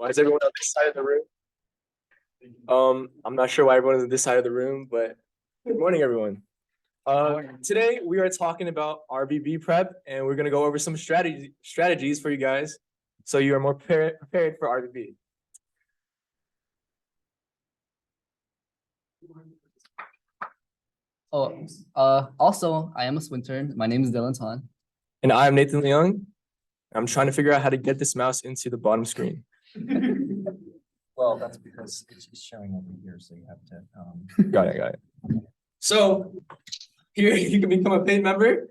Why is everyone on this side of the room? I'm not sure why everyone's on this side of the room, but good morning, everyone. Today we are talking about RvB prep, and we're gonna go over some strategies for you guys, so you are more prepared for RvB. Also, I am a Swintern. My name is Dylan Tan. And I'm Nathan Leung. I'm trying to figure out how to get this mouse into the bottom screen. Well, that's because it's showing over here, so you have to. Got it. So here you can become a paid member.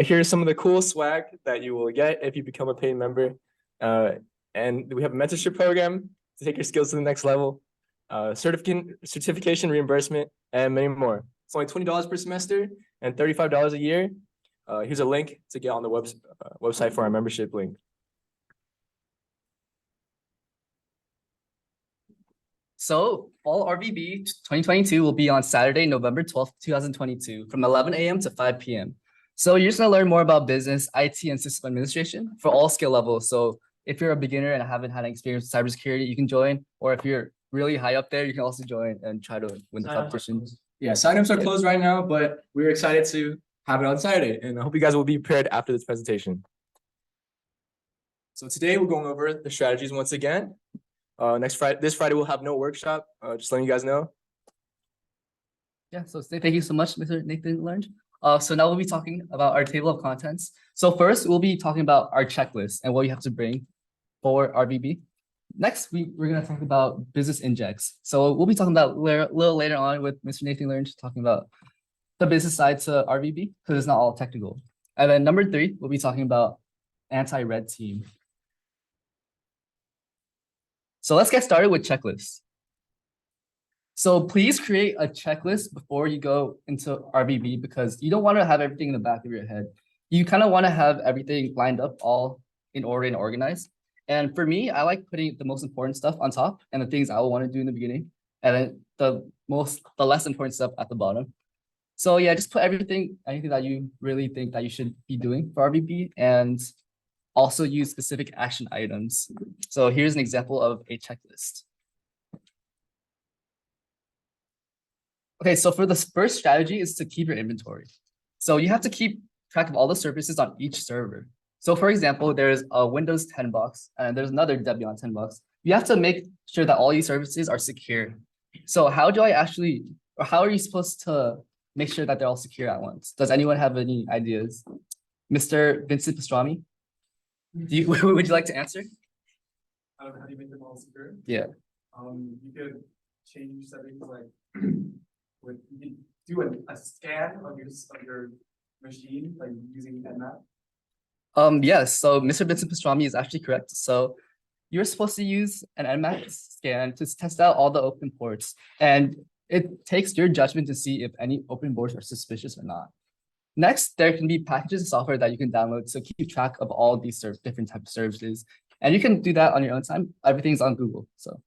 Here's some of the cool swag that you will get if you become a paid member. And we have a mentorship program to take your skills to the next level, certification reimbursement, and many more. It's only $20 per semester and $35 a year. Here's a link to get on the website for our membership link. So Fall RvB 2022 will be on Saturday, November 12th, 2022 from 11 a.m. to 5 p.m. So you're just gonna learn more about business, IT, and system administration for all skill levels. So if you're a beginner and haven't had experience with cybersecurity, you can join. Or if you're really high up there, you can also join and try to win the competition. Yeah, signups are closed right now, but we're excited to have it on Saturday. And I hope you guys will be prepared after this presentation. So today we're going over the strategies once again. This Friday we'll have no workshop. Just letting you guys know. Yeah, so thank you so much, Mr. Nathan Learned. So now we'll be talking about our table of contents. So first, we'll be talking about our checklist and what you have to bring for RvB. Next, we're going to talk about business injects. So we'll be talking about a little later on with Mr. Nathan Learned talking about the business side to RvB because it's not all technical. And then number 3, we'll be talking about anti-red team. So let's get started with checklists. So please create a checklist before you go into RvB because you don't want to have everything in the back of your head. You kind of want to have everything lined up all in order and organized. And for me, I like putting the most important stuff on top and the things I will want to do in the beginning, and then the less important stuff at the bottom. So yeah, just put anything that you really think that you should be doing for RvB, and also use specific action items. So here's an example of a checklist. Okay, so for the first strategy is to keep your inventory. So you have to keep track of all the services on each server. So for example, there's a Windows 10 box and there's another Debian 10 box. You have to make sure that all these services are secure. So how are you supposed to make sure that they're all secure at once? Does anyone have any ideas? Mr. Vincent Pastrami? Would you like to answer? How do you make them all secure? Yeah. You could change settings like you can do a scan of your machine like using Nmap. Yes, so Mr. Vincent Pastrami is actually correct. So you're supposed to use an Nmap scan to test out all the open ports, and it takes your judgment to see if any open ports are suspicious or not. Next, there can be packages and software that you can download to keep track of all these different types of services. And you can do that on your own time. Everything's on Google. So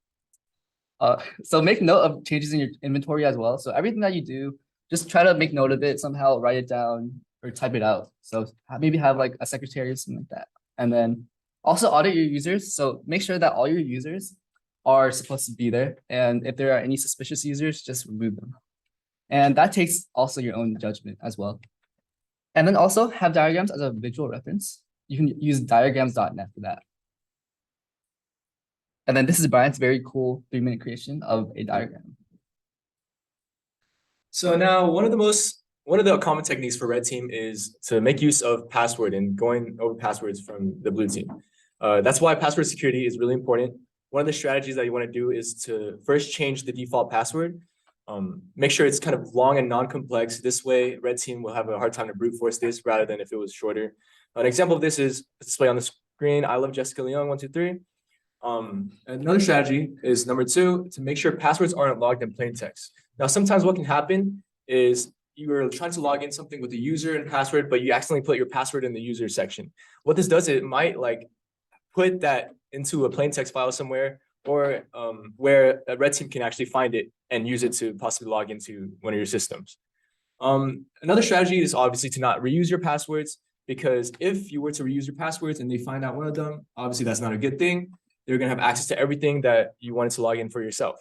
make note of changes in your inventory as well. So everything that you do, just try to make note of it, somehow write it down or type it out. So maybe have like a secretary or something like that. And then also audit your users. So make sure that all your users are supposed to be there. And if there are any suspicious users, just remove them. And that takes also your own judgment as well. And then also have diagrams as a visual reference. You can use diagrams.net for that. And then this is Brian's very cool 3-minute creation of a diagram. So now one of the common techniques for red team is to make use of password and going over passwords from the blue team. That's why password security is really important. One of the strategies that you want to do is to first change the default password. Make sure it's kind of long and non-complex. This way, red team will have a hard time to brute force this rather than if it was shorter. An example of this is displayed on the screen. I love Jessica Leung 123. Another strategy is number 2, to make sure passwords aren't logged in plain text. Now, sometimes what can happen is you are trying to log in something with the user and password, but you accidentally put your password in the user section. What this does, it might like put that into a plain text file somewhere, or where a red team can actually find it and use it to possibly log into one of your systems. Another strategy is obviously to not reuse your passwords, because if you were to reuse your passwords and they find out one of them, obviously that's not a good thing. they're gonna have access to everything that you wanted to log in for yourself.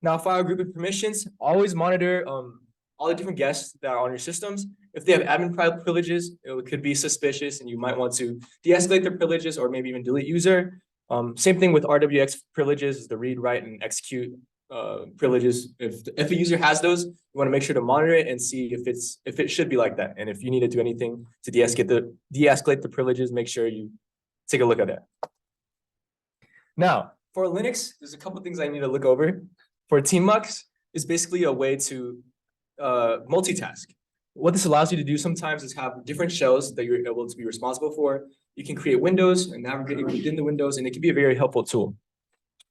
Now, file grouping permissions, always monitor all the different guests that are on your systems. If they have admin privileges, it could be suspicious and you might want to de-escalate their privileges or maybe even delete user. Same thing with RWX privileges, the read, write, and execute privileges. If a user has those, you want to make sure to monitor it and see if it should be like that. And if you need to do anything to de-escalate the privileges, make sure you take a look at that. Now, for Linux, there's a couple things I need to look over. For TeamMux, is basically a way to multitask. What this allows you to do sometimes is have different shells that you're able to be responsible for. You can create windows and navigate within the windows, and it can be a very helpful tool.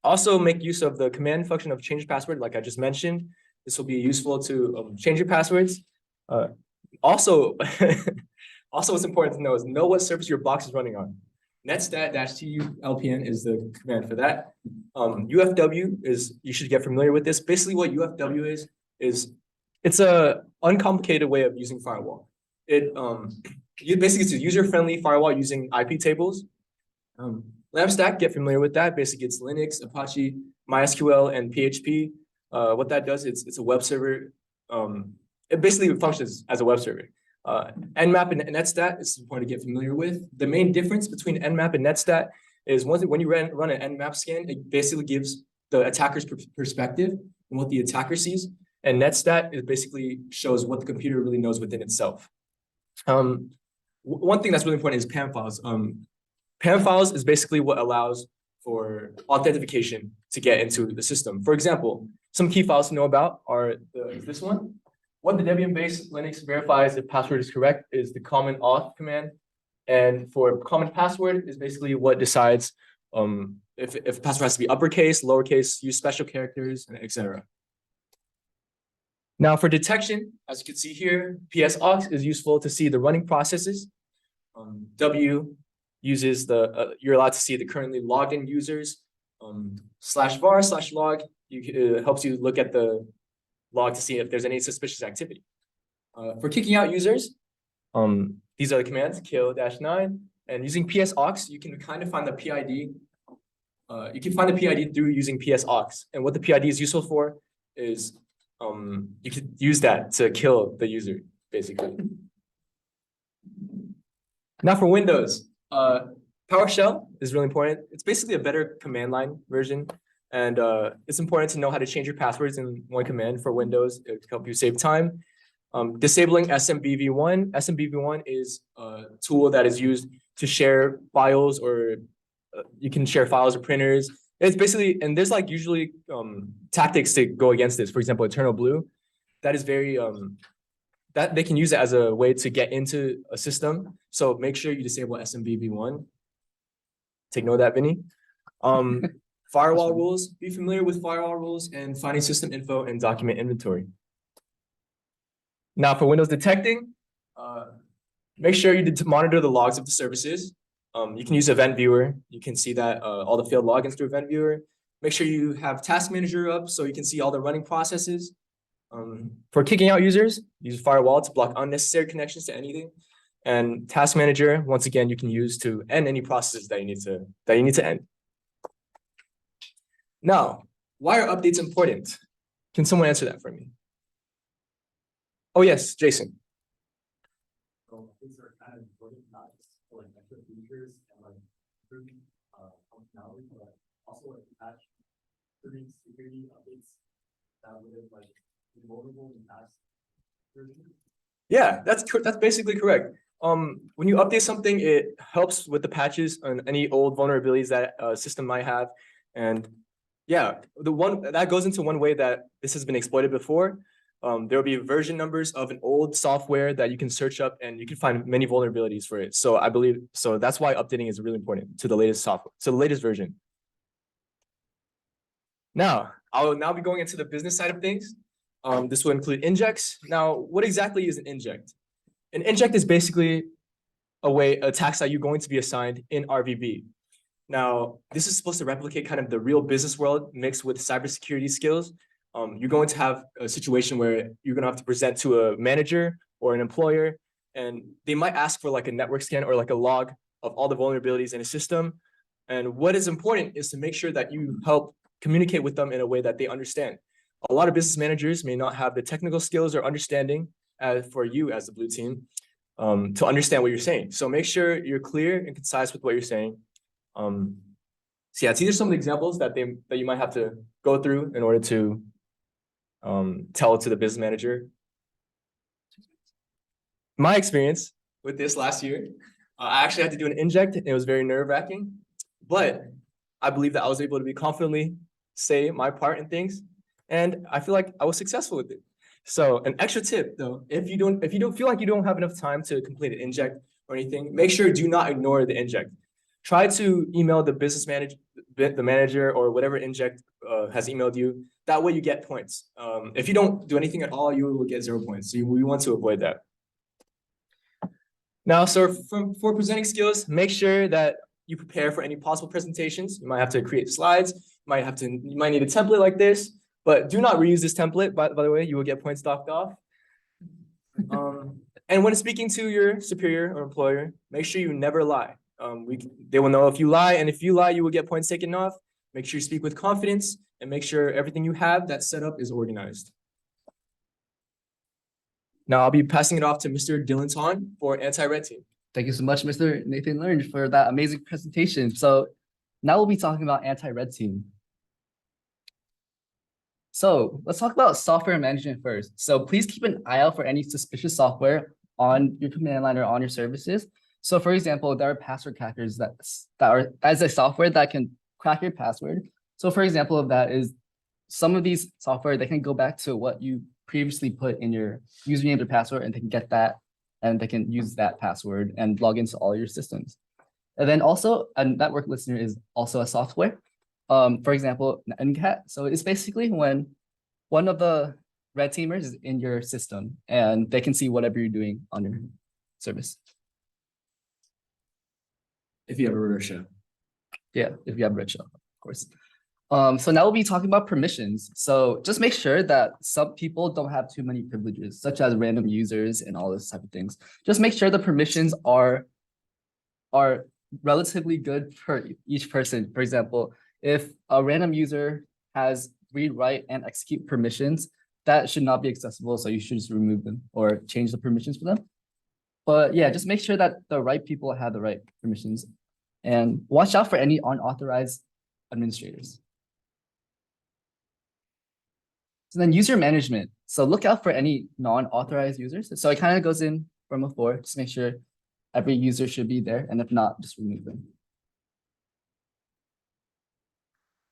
Also, make use of the command function of change password, like I just mentioned. This will be useful to change your passwords. Also, what's important to know is know what service your box is running on. netstat-tulpn is the command for that. UFW is, you should get familiar with this. Basically what UFW is it's a uncomplicated way of using firewall. Basically it's a user-friendly firewall using IP tables. LambStack, get familiar with that. Basically it's Linux, Apache, MySQL, and PHP. What that does, it's a web server. It basically functions as a web server. Nmap and netstat is important to get familiar with. The main difference between Nmap and netstat is when you run an Nmap scan, it basically gives the attacker's perspective and what the attacker sees. And netstat is basically shows what the computer really knows within itself. One thing that's really important is PAM files. PAM files is basically what allows for authentication to get into the system. For example, some key files to know about are this one. What the Debian-based Linux verifies if password is correct is the common auth command. And for common password is basically what decides if password has to be uppercase, lowercase, use special characters, etc. Now for detection, as you can see here, PSAUX is useful to see the running processes. W uses you're allowed to see the currently logged in users. /var/log helps you look at the log to see if there's any suspicious activity. For kicking out users, these are the commands, kill-9, and using PSAUX, you can kind of find the PID. You can find the PID through using PSAUX, and what the PID is useful for is you could use that to kill the user, basically. Now for Windows, PowerShell is really important. It's basically a better command line version. And it's important to know how to change your passwords in one command for Windows. It can help you save time. Disabling SMBv1. SMBv1 is a tool that is used to share files, or you can share files or printers. It's basically, and there's like usually tactics to go against this. For example, Eternal Blue, that is very, that they can use it as a way to get into a system. So make sure you disable SMBv1. Take note of that, Vinny. Firewall rules, be familiar with firewall rules and finding system info and document inventory. Now for Windows detecting, make sure you monitor the logs of the services. You can use Event Viewer. You can see that all the failed logins through Event Viewer. Make sure you have Task Manager up so you can see all the running processes. For kicking out users, use Firewall to block unnecessary connections to anything. And Task Manager, once again, you can use to end any processes that you need to end. Now, why are updates important? Can someone answer that for me? Oh yes, Jason. So these are kind of important, not just for like extra features and like improving functionality, but also like patch certain security updates that would have like been vulnerable in past versions. Yeah, that's basically correct. When you update something, it helps with the patches on any old vulnerabilities that a system might have. And yeah, the one that goes into one way that this has been exploited before. There will be version numbers of an old software that you can search up, and you can find many vulnerabilities for it. So I believe that's why updating is really important to the latest software, to the latest version. Now, I will now be going into the business side of things. This will include injects. Now, what exactly is an inject? An inject is basically a task that you're going to be assigned in RvB. Now, this is supposed to replicate kind of the real business world mixed with cybersecurity skills. You're going to have a situation where you're going to have to present to a manager or an employer, and they might ask for like a network scan or like a log of all the vulnerabilities in a system. And what is important is to make sure that you help communicate with them in a way that they understand. A lot of business managers may not have the technical skills or understanding for you as the blue team to understand what you're saying. So make sure you're clear and concise with what you're saying. So yeah, these are some of the examples that you might have to go through in order to tell to the business manager. My experience with this last year, I actually had to do an inject, and it was very nerve-wracking, but I believe that I was able to be confidently say my part in things, and I feel like I was successful with it. So an extra tip though, if you don't feel like you don't have enough time to complete an inject or anything, make sure do not ignore the inject. Try to email the business manager, the manager, or whatever inject has emailed you. That way you get points. If you don't do anything at all, you will get 0 points. So we want to avoid that. Now, so for presenting skills, make sure that you prepare for any possible presentations. You might have to create slides. You might need a template like this, but do not reuse this template. By the way, you will get points docked off. And when speaking to your superior or employer, make sure you never lie. They will know if you lie, and if you lie, you will get points taken off. Make sure you speak with confidence and make sure everything you have that's set up is organized. Now I'll be passing it off to Mr. Dylan Ton for anti-red team. Thank you so much, Mr. Nathan Learned, for that amazing presentation. So now we'll be talking about anti-red team. So let's talk about software management first. So please keep an eye out for any suspicious software on your command line or on your services. So for example, there are password crackers that are as a software that can crack your password. So for example of that is some of these software, they can go back to what you previously put in your username or password, and they can get that, and they can use that password and log into all your systems. And then also a network listener is also a software. For example, NCAT. So it's basically when one of the red teamers is in your system and they can see whatever you're doing on your service. If you have a rare show. Yeah, if you have red shell, of course. So now we'll be talking about permissions. So just make sure that some people don't have too many privileges, such as random users and all this type of things. Just make sure the permissions are relatively good for each person. For example, if a random user has read, write, and execute permissions, that should not be accessible. So you should just remove them or change the permissions for them. But yeah, just make sure that the right people have the right permissions, and watch out for any unauthorized administrators. So then user management. So look out for any non-authorized users. So it kind of goes in from before. Just make sure every user should be there, and if not, just remove them.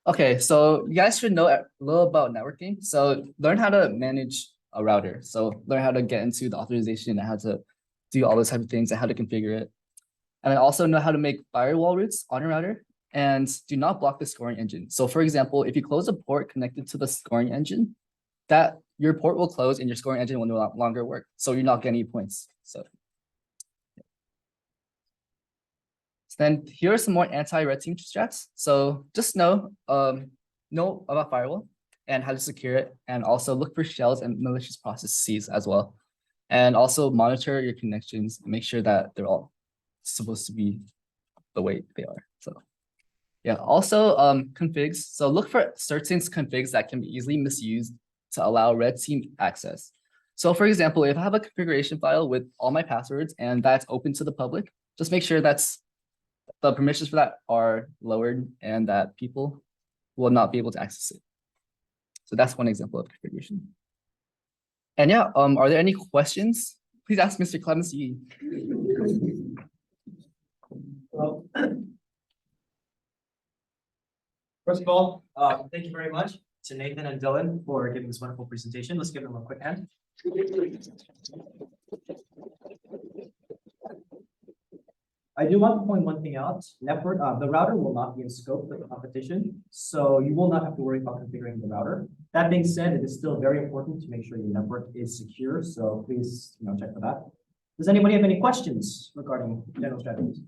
Okay, so you guys should know a little about networking. So learn how to manage a router. So learn how to get into the authorization and how to do all those type of things and how to configure it. And then also know how to make firewall routes on a router, and do not block the scoring engine. So for example, if you close a port connected to the scoring engine, that your port will close and your scoring engine will no longer work. So you're not getting any points. So then here are some more anti-red team strats. So just know about firewall and how to secure it, and also look for shells and malicious processes as well. And also monitor your connections, make sure that they're all supposed to be the way they are. So yeah, also configs. So look for certain configs that can be easily misused to allow red team access. So for example, if I have a configuration file with all my passwords and that's open to the public, just make sure that's the permissions for that are lowered and that people will not be able to access it. So that's one example of configuration. And yeah, are there any questions? Please ask Mr. Clemency. Well, first of all, thank you very much to Nathan and Dylan for giving this wonderful presentation. Let's give them a quick hand. I do want to point one thing out. Network, the router will not be in scope for the competition, so you will not have to worry about configuring the router. That being said, it is still very important to make sure your network is secure, so please, check for that. Does anybody have any questions regarding general strategies?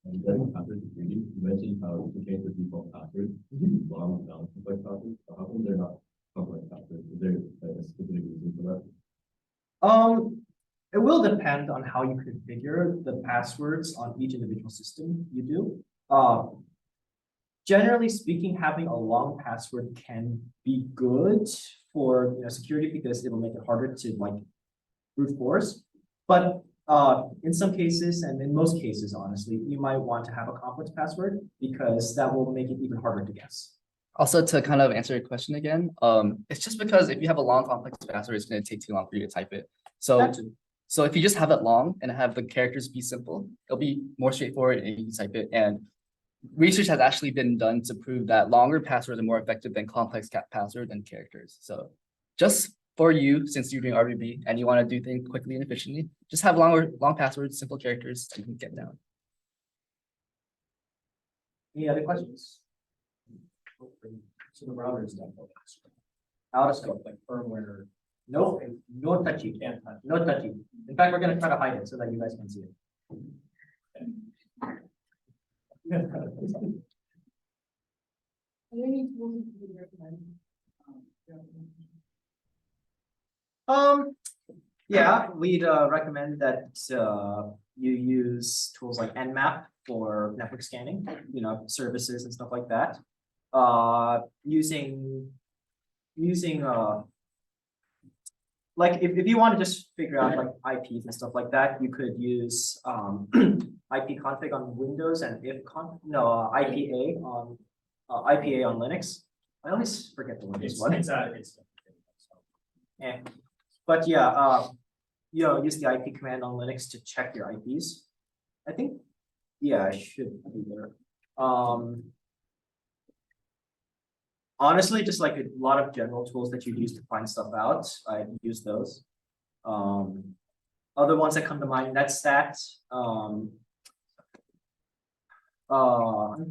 And then password security, you mentioned how it's okay for default passwords, long down complex passwords, but how come they're not complex passwords? Is there a specific reason for that? It will depend on how you configure the passwords on each individual system you do. generally speaking, having a long password can be good for security because it'll make it harder to like brute force. But in some cases, and in most cases, honestly, you might want to have a complex password because that will make it even harder to guess. Also, to kind of answer your question again, it's just because if you have a long complex password, it's going to take too long for you to type it. That too. So if you just have it long and have the characters be simple, it'll be more straightforward and you can type it. And research has actually been done to prove that longer passwords are more effective than complex passwords and characters. So just for you, since you're doing RvB and you want to do things quickly and efficiently, just have long passwords, simple characters that you can get down. Any other questions? So the router is not focused. Out of scope. Like firmware. No, no touchy. Can't touch. No touchy. In fact, we're gonna try to hide it so that you guys can see it. Yeah, we'd recommend that you use tools like Nmap for network scanning, services and stuff like that. Using like if you want to just figure out like IPs and stuff like that, you could use IP config on Windows and IPA on Linux. I always forget the Windows one. Yeah. But yeah, use the IP command on Linux to check your IPs. I think, yeah, I should be there. Honestly, just like a lot of general tools that you use to find stuff out, I use those. Other ones that come to mind, that's that. I'm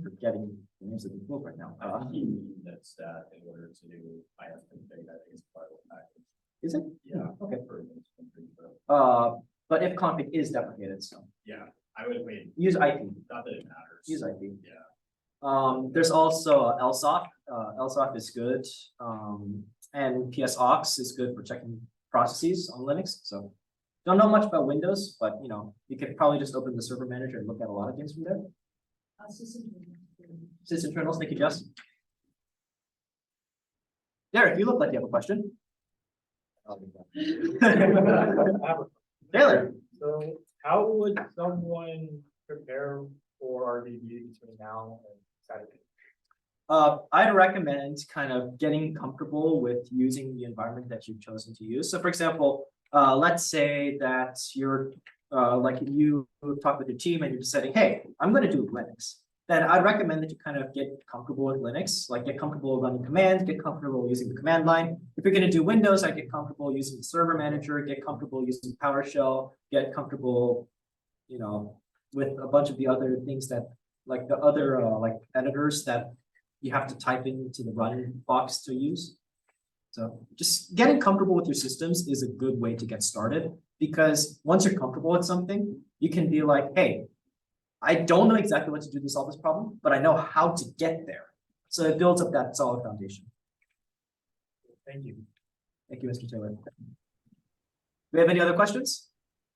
forgetting the names of the book right now. That's that in order to do config, I think it's part of the package. Is it? Yeah. Okay. For- But if config is deprecated, so Yeah, I would wait, use IP. not that it matters. Use IP. Yeah. There's also LSOC. LSOC is good. And PSOX is good for checking processes on Linux. So don't know much about Windows, but you could probably just open the server manager and look at a lot of things from there. Sysinternals, thank you, Jess. Derek, you look like you have a question. Taylor. So how would someone prepare for RvB between now and Saturday? I'd recommend kind of getting comfortable with using the environment that you've chosen to use. So for example, let's say that you're like you talk with your team and you're deciding, hey, I'm going to do Linux. Then I'd recommend that you kind of get comfortable with Linux, like get comfortable running commands, get comfortable using the command line. If you're going to do Windows, I get comfortable using the server manager, get comfortable using PowerShell, get comfortable, with a bunch of the other things that, like the other like editors that you have to type into the run box to use. So just getting comfortable with your systems is a good way to get started, because once you're comfortable with something, you can be like, hey, I don't know exactly what to do to solve this problem, but I know how to get there. So it builds up that solid foundation. Thank you. Thank you, Mr. Taylor. Do we have any other questions?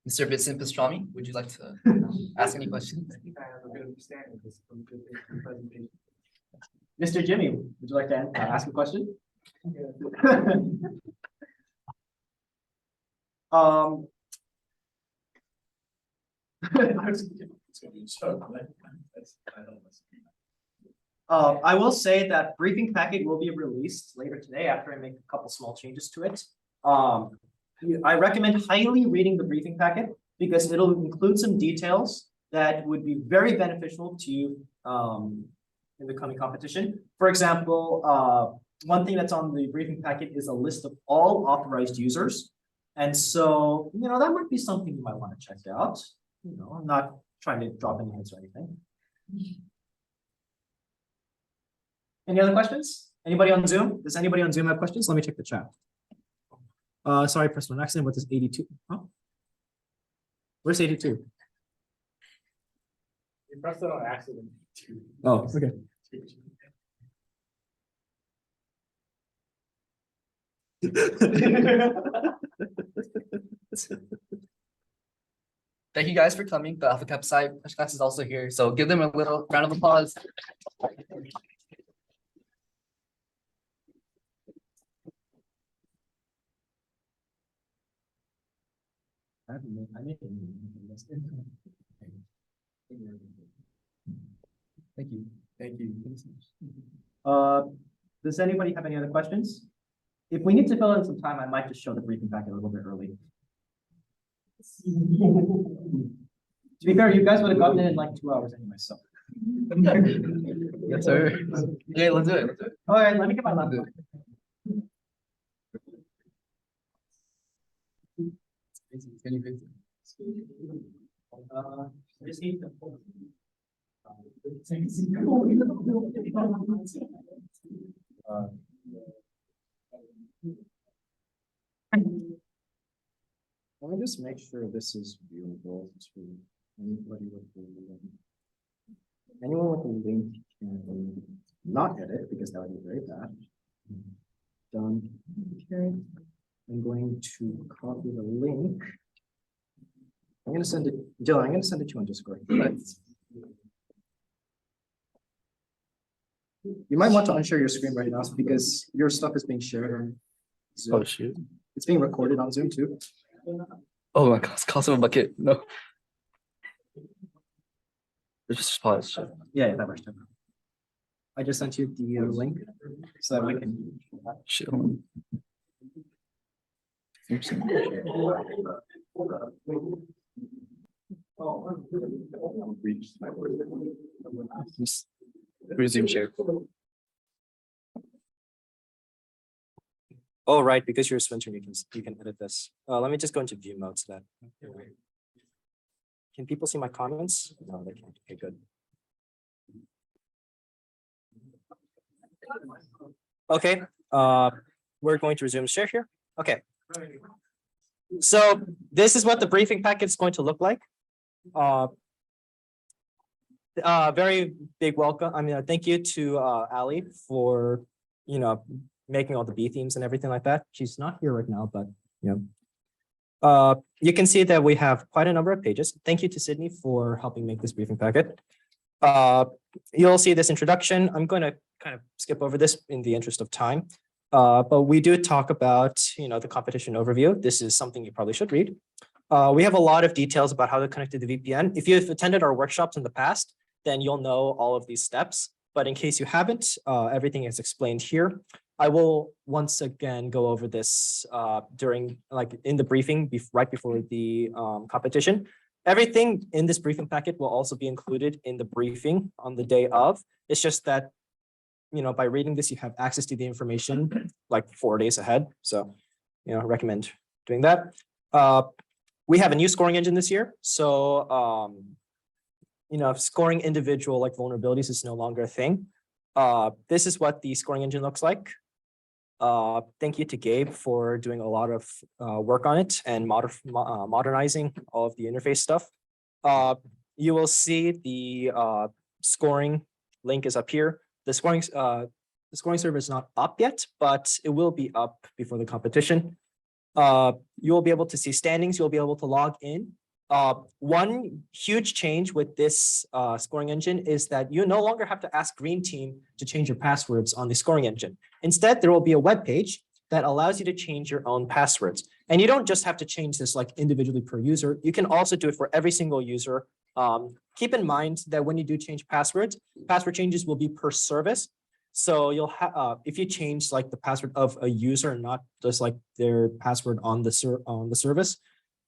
Mr. Vincent Pastrami, would you like to ask any questions? I think I have a good understanding of this from the presentation. Mr. Jimmy, would you like to ask a question? I will say that briefing packet will be released later today after I make a couple small changes to it. I recommend highly reading the briefing packet because it'll include some details that would be very beneficial to you in the coming competition. For example, one thing that's on the briefing packet is a list of all authorized users. And so, that might be something you might want to check out. I'm not trying to drop any hints or anything. Any other questions? Anybody on Zoom? Does anybody on Zoom have questions? Let me check the chat. Sorry, personal accident. What is 82? Huh? Where's 82? You pressed it on accident. Oh, okay. Thank you guys for coming. The Alpha Cap side class is also here, so give them a little round of applause. Thank you. Thank you. Does anybody have any other questions? If we need to fill in some time, I might just show the briefing packet a little bit early. To be fair, you guys would have gotten it in like 2 hours anyway, so. Yes, sir. Yeah, let's do it. Let's do it. All right, let me get my laptop. Can you fix I just need to. Let me just make sure this is viewable to anybody with the link. Anyone with the link can not edit because that would be very bad. Done. Okay. I'm going to copy the link. I'm gonna send it, Dylan, I'm gonna send it to you on Discord. You might want to unshare your screen right now because your stuff is being shared on Zoom. Oh, shoot. It's being recorded on Zoom too. Oh my God, cost of a bucket. No. Just pause. Yeah, that works. I just sent you the link so that we can. Shit. Just resume share. Oh, right, because you're Spencer, you can edit this. Let me just go into view mode so that. Can people see my comments? No, they can't. Okay, good. Okay, we're going to resume share here. Okay. So this is what the briefing packet is going to look like. Very big welcome. I mean, thank you to Ali for, making all the B themes and everything like that. She's not here right now, but you can see that we have quite a number of pages. Thank you to Sydney for helping make this briefing packet. You'll see this introduction. I'm going to kind of skip over this in the interest of time. But we do talk about, the competition overview. This is something you probably should read. We have a lot of details about how to connect to the VPN. If you've attended our workshops in the past, then you'll know all of these steps. But in case you haven't, everything is explained here. I will once again go over this in the briefing right before the competition. Everything in this briefing packet will also be included in the briefing on the day of. It's just that, by reading this, you have access to the information like 4 days ahead. So, recommend doing that. We have a new scoring engine this year. So, scoring individual like vulnerabilities is no longer a thing. This is what the scoring engine looks like. Thank you to Gabe for doing a lot of work on it and modernizing all of the interface stuff. You will see the scoring link is up here. The scoring server is not up yet, but it will be up before the competition. You will be able to see standings. You'll be able to log in. One huge change with this scoring engine is that you no longer have to ask Green Team to change your passwords on the scoring engine. Instead, there will be a web page that allows you to change your own passwords. And you don't just have to change this like individually per user. You can also do it for every single user. Keep in mind that when you do change passwords, password changes will be per service. So you'll have if you change like the password of a user, not just like their password on the service,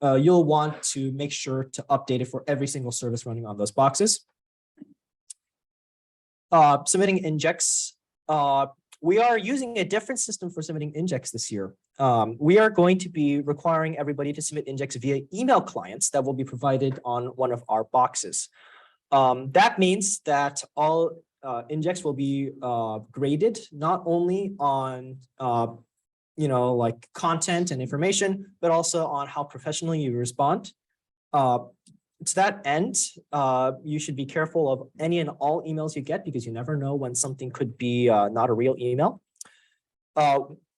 you'll want to make sure to update it for every single service running on those boxes. Submitting injects. We are using a different system for submitting injects this year. We are going to be requiring everybody to submit injects via email clients that will be provided on one of our boxes. That means that all injects will be graded not only on like content and information, but also on how professionally you respond. To that end, you should be careful of any and all emails you get because you never know when something could be not a real email.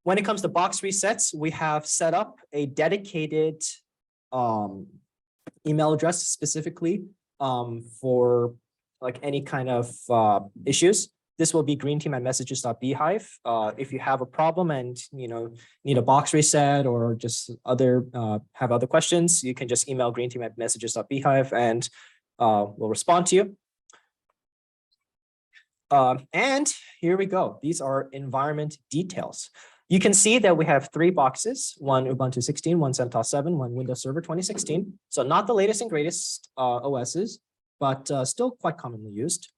When it comes to box resets, we have set up a dedicated email address specifically for like any kind of issues. This will be greenteam@messages.beehive. If you have a problem and need a box reset or just have other questions, you can just email greenteam@messages.beehive and we'll respond to you. And here we go. These are environment details. You can see that we have 3 boxes, one Ubuntu 16, one CentOS 7, one Windows Server 2016. So not the latest and greatest OSs, but still quite commonly used.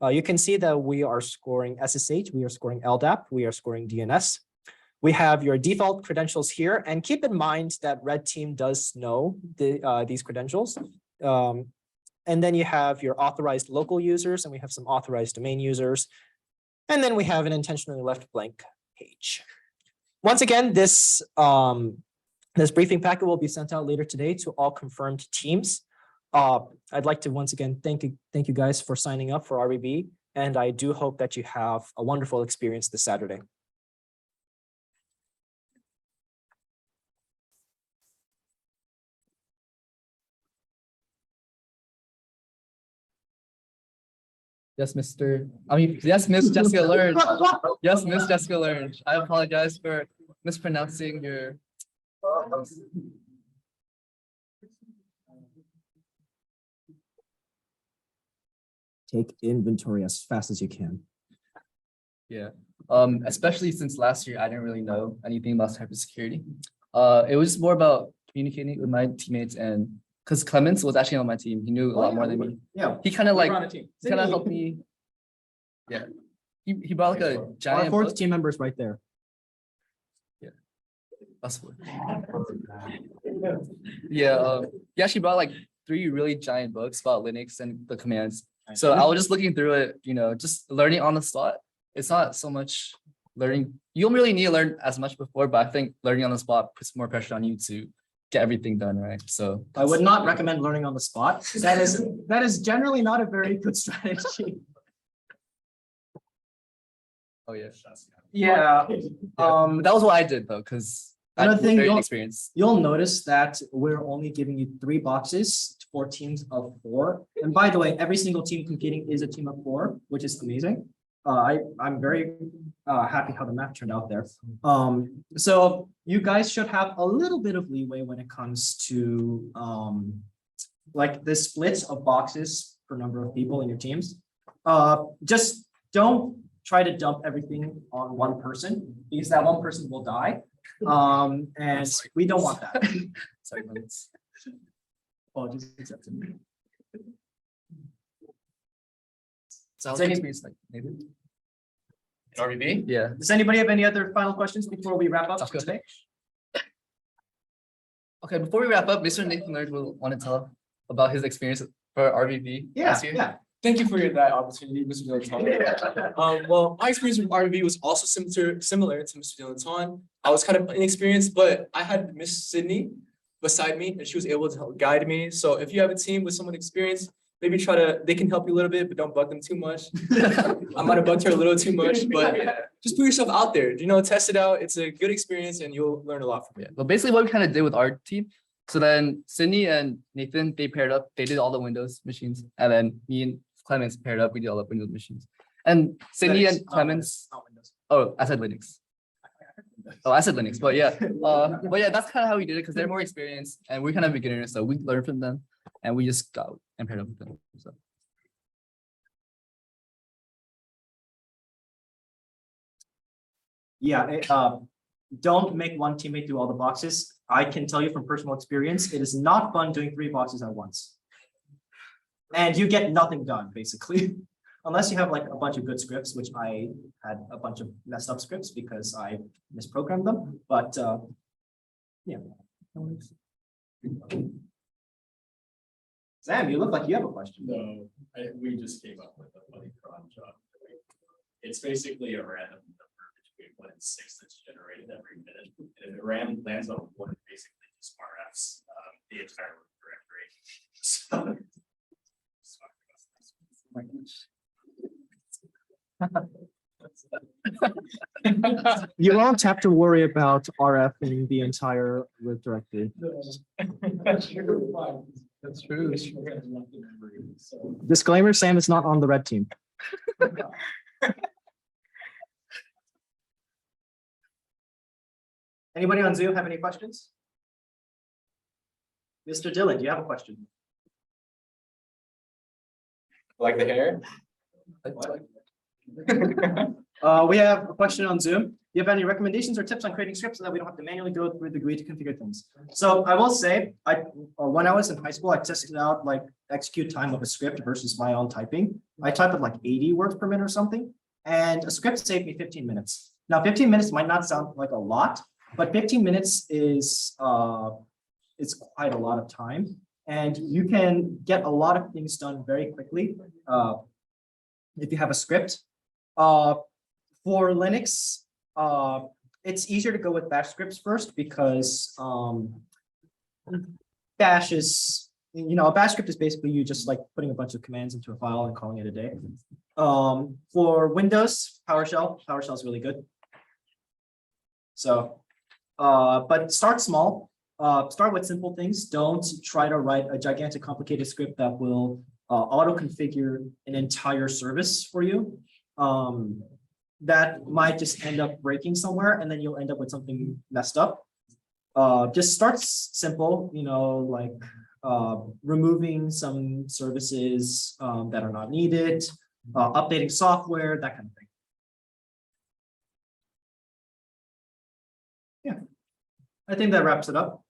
You can see that we are scoring SSH, we are scoring LDAP, we are scoring DNS. We have your default credentials here, and keep in mind that Red Team does know these credentials. And then you have your authorized local users, and we have some authorized domain users. And then we have an intentionally left blank page. Once again, this briefing packet will be sent out later today to all confirmed teams. I'd like to once again thank you guys for signing up for RvB, and I do hope that you have a wonderful experience this Saturday. Yes, Miss Jessica Learn. Yes, Miss Jessica Learn. I apologize for mispronouncing your. Take inventory as fast as you can. Yeah, especially since last year I didn't really know anything about cybersecurity. It was more about communicating with my teammates, and because Clemens was actually on my team, he knew a lot more than me. Yeah. He kind of We're on a team. helped me. Yeah, he brought like a Our giant 4th book. team member is right there. Yeah, he actually brought like 3 really giant books about Linux and the commands. So I was just looking through it, just learning on the spot. It's not so much learning. You don't really need to learn as much before, but I think learning on the spot puts more pressure on you to get everything done, right? So I would not recommend learning on the spot. That is generally not a very good strategy. oh yeah. Yeah. That was what I did though, because I Another had thing very you'll- experience. You'll notice that we're only giving you 3 boxes for teams of 4. And by the way, every single team competing is a team of 4, which is amazing. I'm very happy how the math turned out there. So you guys should have a little bit of leeway when it comes to like the splits of boxes per number of people in your teams. Just don't try to dump everything on one person, because that one person will die. And we don't want that. Sorry, Clemens. Apologies accepted. So how's Does your any- experience like, Nathan? RvB? Yeah. Does anybody have any other final questions before we wrap up Sounds good. today? Okay, before we wrap up, Mr. Nathan Leonard will want to tell about his experience for RvB last year. Yeah. Thank you for that opportunity, Mr. Dilettante. Well, my experience with RvB was also similar to Mr. Dilettante. I was kind of inexperienced, but I had Miss Sydney beside me, and she was able to help guide me. So if you have a team with someone experienced, maybe they can help you a little bit, but don't bug them too much. I might have bugged her a little too much, but just put yourself out there. Test it out. It's a good experience, and you'll learn a lot from it. Yeah, but basically what we kind of did with our team. So then Sydney and Nathan, they paired up, they did all the Windows machines. And then me and Clemens paired up, we did all the Windows machines. And Sydney and Clemens, oh, I said Linux. Oh, I said Linux, but yeah. But yeah, that's kind of how we did it because they're more experienced and we're kind of beginners. So we learned from them and we just got and paired up with them. So. Yeah, don't make one teammate do all the boxes. I can tell you from personal experience, it is not fun doing 3 boxes at once. And you get nothing done, basically. Unless you have like a bunch of good scripts, which I had a bunch of messed up scripts because I misprogrammed them. But yeah. Sam, you look like you have a question. No, we just came up with a funny cron job. It's basically a random number between 1 and 6 that's generated every minute. And if it lands on 1, it basically just RFs the entire directory. You won't have to worry about RF in the entire root directory. That's true. That's true. Disclaimer, Sam is not on the red team. Anybody on Zoom have any questions? Mr. Dillon, do you have a question? Like the hair? We have a question on Zoom. Do you have any recommendations or tips on creating scripts so that we don't have to manually go through the GUI to configure things? So I will say, when I was in high school, I tested out like execute time of a script versus my own typing. I typed at like 80 words per minute or something, and a script saved me 15 minutes. Now, 15 minutes might not sound like a lot, but 15 minutes is quite a lot of time, and you can get a lot of things done very quickly if you have a script. For Linux, it's easier to go with bash scripts first because bash is, a bash script is basically you just like putting a bunch of commands into a file and calling it a day. For Windows, PowerShell is really good. So, but start small. Start with simple things. Don't try to write a gigantic complicated script that will auto configure an entire service for you. That might just end up breaking somewhere, and then you'll end up with something messed up. Just start simple, like removing some services that are not needed, updating software, that kind of thing. Yeah, I think that wraps it up.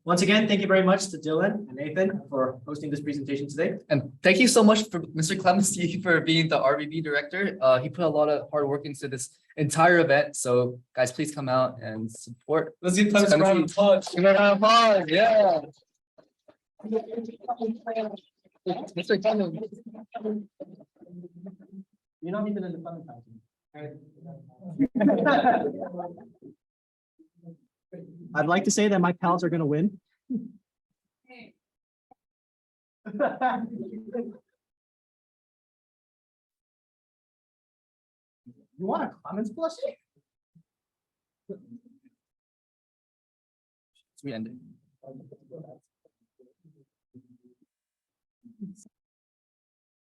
Once again, thank you very much to Dylan and Nathan for hosting this presentation today. And thank you so much for Mr. Clemency for being the RvB director. He put a lot of hard work into this entire event. So guys, please come out and support. Let's give Clemens a round of applause. Give a round of applause, yeah. Mr. Clemens. You're not even in the fun time. I'd like to say that my pals are going to win. You want a comments plushie? We end it.